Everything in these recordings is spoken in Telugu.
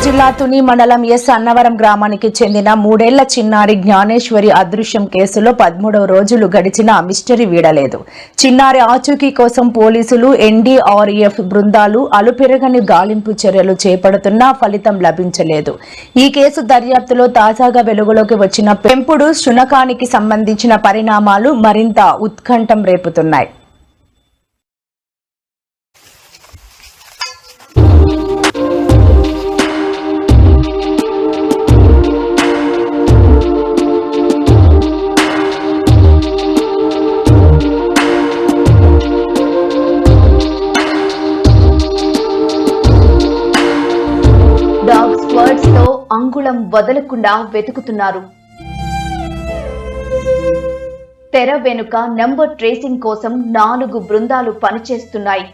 జిల్లా తుని మండలం ఎస్ అన్నవరం గ్రామానికి చెందిన 3 ఏళ్ల చిన్నారి జ్ఞానేశ్వరి అదృశ్యం కేసులో 13వ రోజులు గడిచినా మిస్టరీ వీడలేదు. చిన్నారి ఆచూకీ కోసం పోలీసులు, ఎన్డీఆర్ఎఫ్ బృందాలు అలుపెరగని గాలింపు చర్యలు చేపడుతున్నా ఫలితం లభించలేదు. ఈ కేసు దర్యాప్తులో తాజాగా వెలుగులోకి వచ్చిన పెంపుడు శునకానికి సంబంధించిన పరిణామాలు మరింత ఉత్కంఠం రేపుతున్నాయి. డాగ్ స్క్వాడ్స్ తో అంగుళం వదలకుండా వెతుకుతున్నారు. తెర వెనుక నంబర్ ట్రేసింగ్ కోసం 4 బృందాలు పనిచేస్తున్నాయి.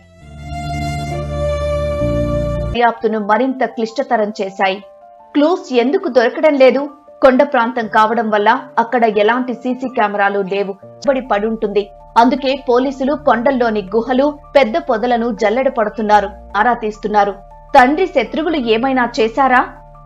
దర్యాప్తును మరింత క్లిష్టతరం చేశాయి. క్లూస్ ఎందుకు దొరకడం లేదు? కొండ ప్రాంతం కావడం వల్ల అక్కడ ఎలాంటి సీసీ కెమెరాలు లేవు. పడుంటుంది. అందుకే పోలీసులు కొండల్లోని గుహలు, పెద్ద పొదలను జల్లెడ పడుతున్నారు, ఆరా తీస్తున్నారు. తండ్రి శత్రువులు ఏమైనా చేశారా?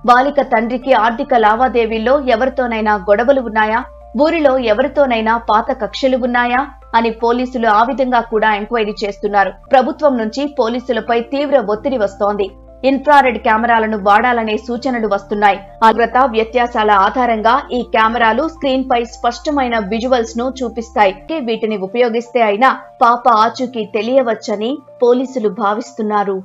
బాలిక తండ్రికి ఆర్థిక లావాదేవీల్లో ఎవరితోనైనా గొడవలు ఉన్నాయా? ఊరిలో ఎవరితోనైనా పాత కక్షలు ఉన్నాయా అని పోలీసులు ఆ విధంగా కూడా ఎంక్వైరీ చేస్తున్నారు. ప్రభుత్వం నుంచి పోలీసులపై తీవ్ర ఒత్తిడి వస్తోంది. ఇన్ఫ్రారెడ్ కెమెరాలను వాడాలనే సూచనలు వస్తున్నాయి. ఆగ్రత వ్యత్యాసాల ఆధారంగా ఈ కెమెరాలు స్క్రీన్ పై స్పష్టమైన విజువల్స్ ను చూపిస్తాయి. వీటిని ఉపయోగిస్తే అయినా పాప ఆచూకీ తెలియవచ్చని పోలీసులు భావిస్తున్నారు.